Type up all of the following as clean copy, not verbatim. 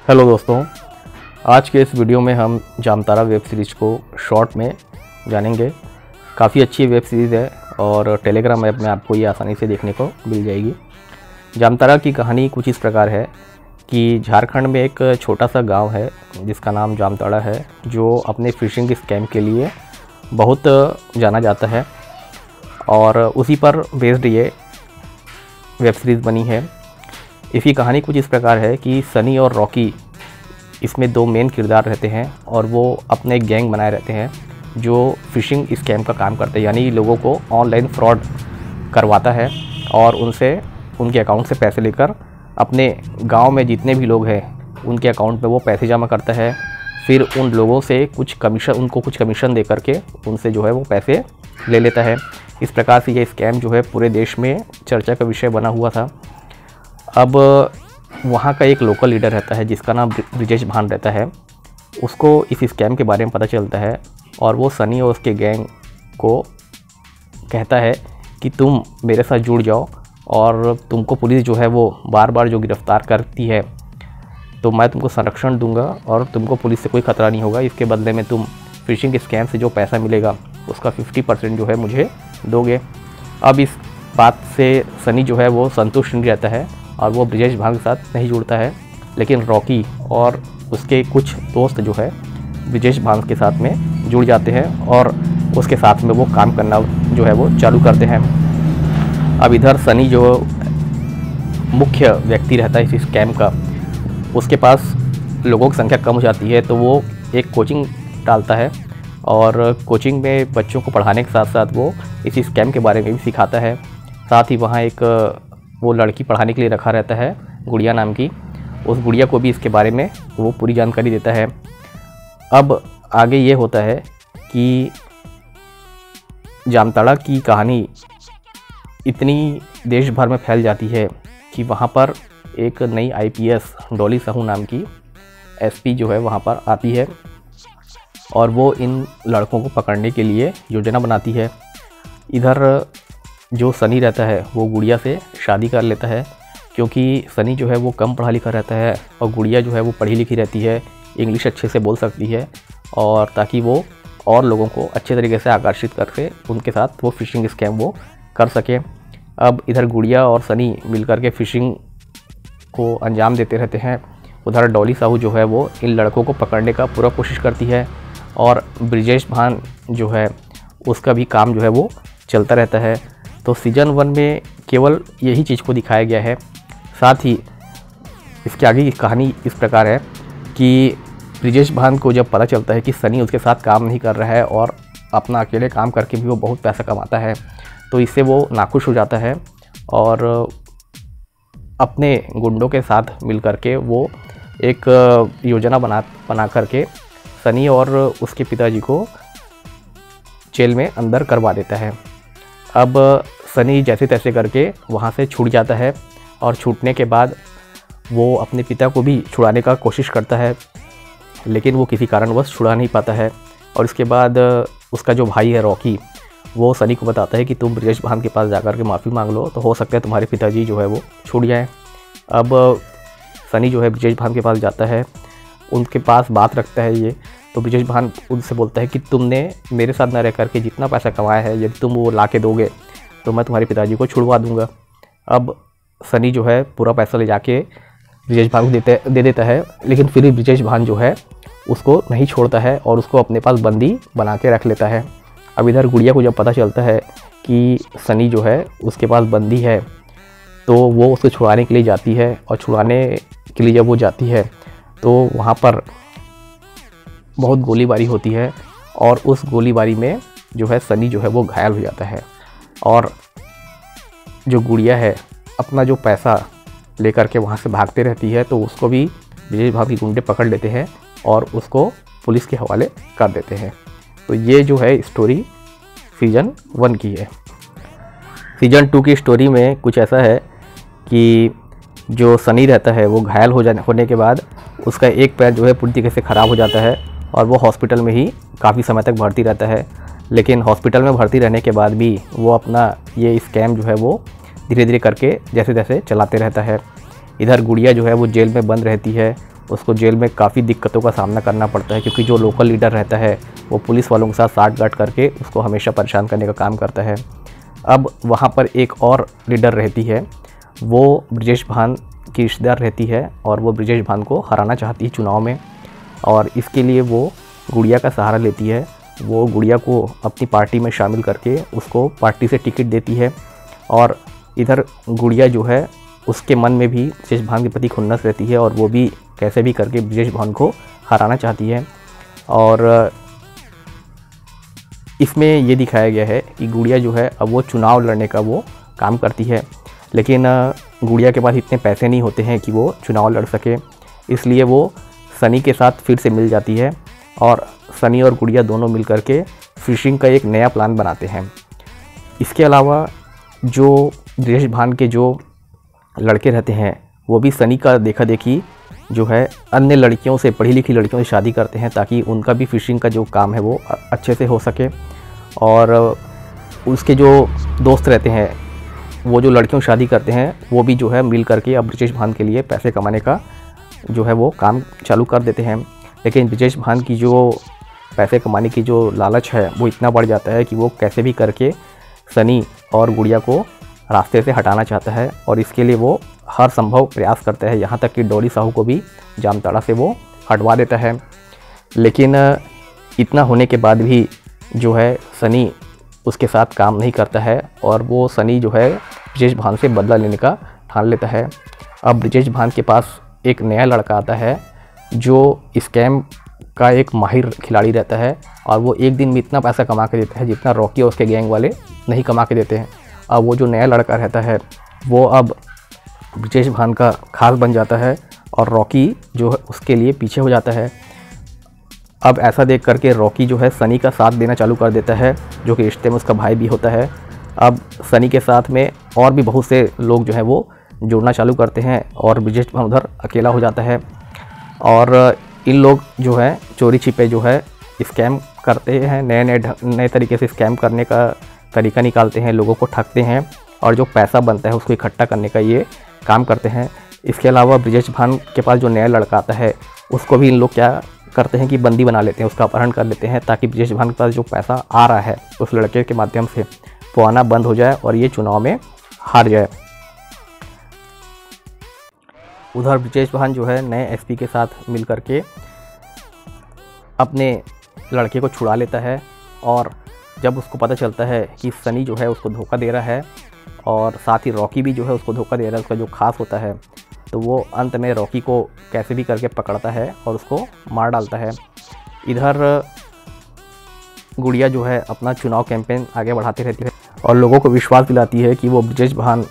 Hello दोस्तों, आज के इस वीडियो में हम जामतारा वेब सीरीज़ को शॉर्ट में जानेंगे। काफ़ी अच्छी वेब सीरीज़ है और टेलीग्राम ऐप में आपको ये आसानी से देखने को मिल जाएगी। जामतारा की कहानी कुछ इस प्रकार है कि झारखंड में एक छोटा सा गांव है जिसका नाम जामताड़ा है, जो अपने फ़िशिंग स्कैम के लिए बहुत जाना जाता है और उसी पर बेस्ड ये वेब सीरीज़ बनी है। इसकी कहानी कुछ इस प्रकार है कि सनी और रॉकी इसमें दो मेन किरदार रहते हैं और वो अपने गैंग बनाए रहते हैं जो फ़िशिंग स्कैम का काम करते हैं, यानी लोगों को ऑनलाइन फ्रॉड करवाता है और उनसे उनके अकाउंट से पैसे लेकर अपने गांव में जितने भी लोग हैं उनके अकाउंट में वो पैसे जमा करता है। फिर उन लोगों से उनको कुछ कमीशन दे करके उनसे जो है वो पैसे ले लेता है। इस प्रकार से ये स्कैम जो है पूरे देश में चर्चा का विषय बना हुआ था। अब वहाँ का एक लोकल लीडर रहता है जिसका नाम ब्रिजेश भान रहता है। उसको इस स्कैम के बारे में पता चलता है और वो सनी और उसके गैंग को कहता है कि तुम मेरे साथ जुड़ जाओ और तुमको पुलिस जो है वो बार बार जो गिरफ़्तार करती है तो मैं तुमको संरक्षण दूंगा और तुमको पुलिस से कोई ख़तरा नहीं होगा। इसके बदले में तुम फ़िशिंग स्कैम से जो पैसा मिलेगा उसका 50% जो है मुझे दोगे। अब इस बात से सनी जो है वो संतुष्ट नहीं रहता है और वो ब्रिजेश भान के साथ नहीं जुड़ता है, लेकिन रॉकी और उसके कुछ दोस्त जो है ब्रिजेश भान के साथ में जुड़ जाते हैं और उसके साथ में वो काम करना जो है वो चालू करते हैं। अब इधर सनी जो मुख्य व्यक्ति रहता है इस स्कैम का, उसके पास लोगों की संख्या कम हो जाती है तो वो एक कोचिंग डालता है और कोचिंग में बच्चों को पढ़ाने के साथ साथ वो इस स्कैम के बारे में भी सिखाता है। साथ ही वहाँ एक वो लड़की पढ़ाने के लिए रखा रहता है, गुड़िया नाम की। उस गुड़िया को भी इसके बारे में वो पूरी जानकारी देता है। अब आगे ये होता है कि जामताड़ा की कहानी इतनी देश भर में फैल जाती है कि वहाँ पर एक नई IPS डॉली साहू नाम की SP जो है वहाँ पर आती है और वो इन लड़कों को पकड़ने के लिए योजना बनाती है। इधर जो सनी रहता है वो गुड़िया से शादी कर लेता है, क्योंकि सनी जो है वो कम पढ़ा लिखा रहता है और गुड़िया जो है वो पढ़ी लिखी रहती है, इंग्लिश अच्छे से बोल सकती है, और ताकि वो और लोगों को अच्छे तरीके से आकर्षित करके उनके साथ वो फ़िशिंग स्कैम वो कर सके। अब इधर गुड़िया और सनी मिलकर के फ़िशिंग को अंजाम देते रहते हैं। उधर डॉली साहू जो है वो इन लड़कों को पकड़ने का पूरा कोशिश करती है और ब्रिजेश भान जो है उसका भी काम जो है वो चलता रहता है। तो सीज़न 1 में केवल यही चीज़ को दिखाया गया है। साथ ही इसके आगे की कहानी इस प्रकार है कि ब्रिजेश भान को जब पता चलता है कि सनी उसके साथ काम नहीं कर रहा है और अपना अकेले काम करके भी वो बहुत पैसा कमाता है, तो इससे वो नाखुश हो जाता है और अपने गुंडों के साथ मिल करके वो एक योजना बना करके सनी और उसके पिताजी को जेल में अंदर करवा देता है। अब सनी जैसे तैसे करके वहाँ से छूट जाता है और छूटने के बाद वो अपने पिता को भी छुड़ाने का कोशिश करता है, लेकिन वो किसी कारणवश छुड़ा नहीं पाता है। और इसके बाद उसका जो भाई है रॉकी, वो सनी को बताता है कि तुम ब्रिजेश भान के पास जाकर के माफ़ी मांग लो तो हो सकता है तुम्हारे पिताजी जो है वो छूट जाएँ। अब सनी जो है ब्रिजेश भान के पास जाता है, उनके पास बात रखता है ये, तो ब्रिजेश भान उनसे बोलता है कि तुमने मेरे साथ न रह करके जितना पैसा कमाया है यदि तुम वो ला के दोगे तो मैं तुम्हारे पिताजी को छुड़वा दूंगा। अब सनी जो है पूरा पैसा ले जाके ब्रिजेश भान को दे देता है, लेकिन फिर भी ब्रिजेश भान जो है उसको नहीं छोड़ता है और उसको अपने पास बंदी बना के रख लेता है। अब इधर गुड़िया को जब पता चलता है कि सनी जो है उसके पास बंदी है तो वो उसको छुड़ाने के लिए जाती है, और छुड़ाने के लिए जब वो जाती है तो वहाँ पर बहुत गोलीबारी होती है और उस गोलीबारी में जो है सनी जो है वो घायल हो जाता है। और जो गुड़िया है अपना जो पैसा लेकर के वहाँ से भागते रहती है, तो उसको भी ब्रिजेश भान के गुंडे पकड़ लेते हैं और उसको पुलिस के हवाले कर देते हैं। तो ये जो है स्टोरी सीज़न 1 की है। सीज़न 2 की स्टोरी में कुछ ऐसा है कि जो सनी रहता है वो घायल होने के बाद उसका एक पैर जो है पूरी तरीके से ख़राब हो जाता है और वो हॉस्पिटल में ही काफ़ी समय तक भर्ती रहता है। लेकिन हॉस्पिटल में भर्ती रहने के बाद भी वो अपना ये स्कैम जो है वो धीरे धीरे करके जैसे जैसे चलाते रहता है। इधर गुड़िया जो है वो जेल में बंद रहती है उसको जेल में काफ़ी दिक्कतों का सामना करना पड़ता है, क्योंकि जो लोकल लीडर रहता है वो पुलिस वालों के साथ साठ-गाँठ करके उसको हमेशा परेशान करने का काम करता है। अब वहाँ पर एक और लीडर रहती है, वो ब्रजेश भान की रिश्तेदार रहती है और वो ब्रजेश भान को हराना चाहती है चुनाव में, और इसके लिए वो गुड़िया का सहारा लेती है। वो गुड़िया को अपनी पार्टी में शामिल करके उसको पार्टी से टिकट देती है, और इधर गुड़िया जो है उसके मन में भी ब्रजेश भान के प्रति खुन्नस रहती है और वो भी कैसे भी करके ब्रजेश भान को हराना चाहती है। और इसमें ये दिखाया गया है कि गुड़िया जो है अब वो चुनाव लड़ने का वो काम करती है, लेकिन गुड़िया के पास इतने पैसे नहीं होते हैं कि वो चुनाव लड़ सके, इसलिए वो सनी के साथ फिर से मिल जाती है और सनी और गुड़िया दोनों मिल कर के फिशिंग का एक नया प्लान बनाते हैं। इसके अलावा जो ब्रजेश भान के जो लड़के रहते हैं वो भी सनी का देखा देखी जो है अन्य लड़कियों से, पढ़ी लिखी लड़कियों से शादी करते हैं, ताकि उनका भी फिशिंग का जो काम है वो अच्छे से हो सके। और उसके जो दोस्त रहते हैं वो जो लड़कियों से शादी करते हैं वो भी जो है मिल करके अब ब्रजेश भान के लिए पैसे कमाने का जो है वो काम चालू कर देते हैं। लेकिन ब्रजेश भान की जो पैसे कमाने की जो लालच है वो इतना बढ़ जाता है कि वो कैसे भी करके सनी और गुड़िया को रास्ते से हटाना चाहता है, और इसके लिए वो हर संभव प्रयास करता है, यहाँ तक कि डॉली साहू को भी जामताड़ा से वो हटवा देता है। लेकिन इतना होने के बाद भी जो है सनी उसके साथ काम नहीं करता है, और वो सनी जो है ब्रजेश भान से बदला लेने का ठान लेता है। अब ब्रजेश भान के पास एक नया लड़का आता है जो स्कैम का एक माहिर खिलाड़ी रहता है, और वो एक दिन में इतना पैसा कमा के देता है जितना रॉकी और उसके गैंग वाले नहीं कमा के देते हैं। अब वो जो नया लड़का रहता है वो अब ब्रजेश भान का खास बन जाता है, और रॉकी जो है उसके लिए पीछे हो जाता है। अब ऐसा देख करके रॉकी जो है सनी का साथ देना चालू कर देता है, जो कि रिश्ते में उसका भाई भी होता है। अब सनी के साथ में और भी बहुत से लोग जो है वो जुड़ना चालू करते हैं, और ब्रजेश भान उधर अकेला हो जाता है। और इन लोग जो है चोरी छिपे जो है स्कैम करते हैं, नए तरीके से स्कैम करने का तरीका निकालते हैं, लोगों को ठगते हैं, और जो पैसा बनता है उसको इकट्ठा करने का ये काम करते हैं। इसके अलावा ब्रजेश भान के पास जो नया लड़का आता है उसको भी इन लोग क्या करते हैं कि बंदी बना लेते हैं, उसका अपहरण कर लेते हैं, ताकि ब्रजेश भान के पास जो पैसा आ रहा है उस लड़के के माध्यम से वो आना बंद हो जाए और ये चुनाव में हार जाए। उधर ब्रजेश भान जो है नए एसपी के साथ मिल करके अपने लड़के को छुड़ा लेता है, और जब उसको पता चलता है कि सनी जो है उसको धोखा दे रहा है और साथ ही रॉकी भी जो है उसको धोखा दे रहा है, उसका जो खास होता है, तो वो अंत में रॉकी को कैसे भी करके पकड़ता है और उसको मार डालता है। इधर गुड़िया जो है अपना चुनाव कैंपेन आगे बढ़ाती रहती है और लोगों को विश्वास दिलाती है कि वो ब्रजेश भान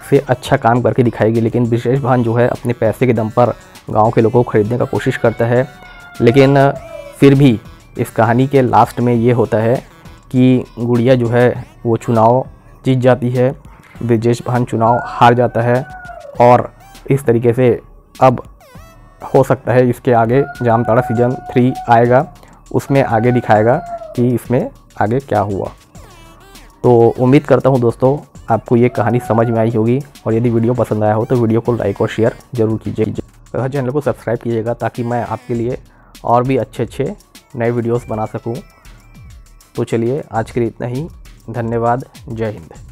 से अच्छा काम करके दिखाएगी। लेकिन ब्रजेश भान जो है अपने पैसे के दम पर गांव के लोगों को खरीदने का कोशिश करता है, लेकिन फिर भी इस कहानी के लास्ट में ये होता है कि गुड़िया जो है वो चुनाव जीत जाती है, ब्रजेश भान चुनाव हार जाता है, और इस तरीके से अब हो सकता है इसके आगे जामताड़ा सीजन 3 आएगा, उसमें आगे दिखाएगा कि इसमें आगे क्या हुआ। तो उम्मीद करता हूँ दोस्तों आपको ये कहानी समझ में आई होगी, और यदि वीडियो पसंद आया हो तो वीडियो को लाइक और शेयर ज़रूर कीजिए। चैनल को सब्सक्राइब कीजिएगा ताकि मैं आपके लिए और भी अच्छे नए वीडियोस बना सकूं। तो चलिए आज के लिए इतना ही, धन्यवाद, जय हिंद।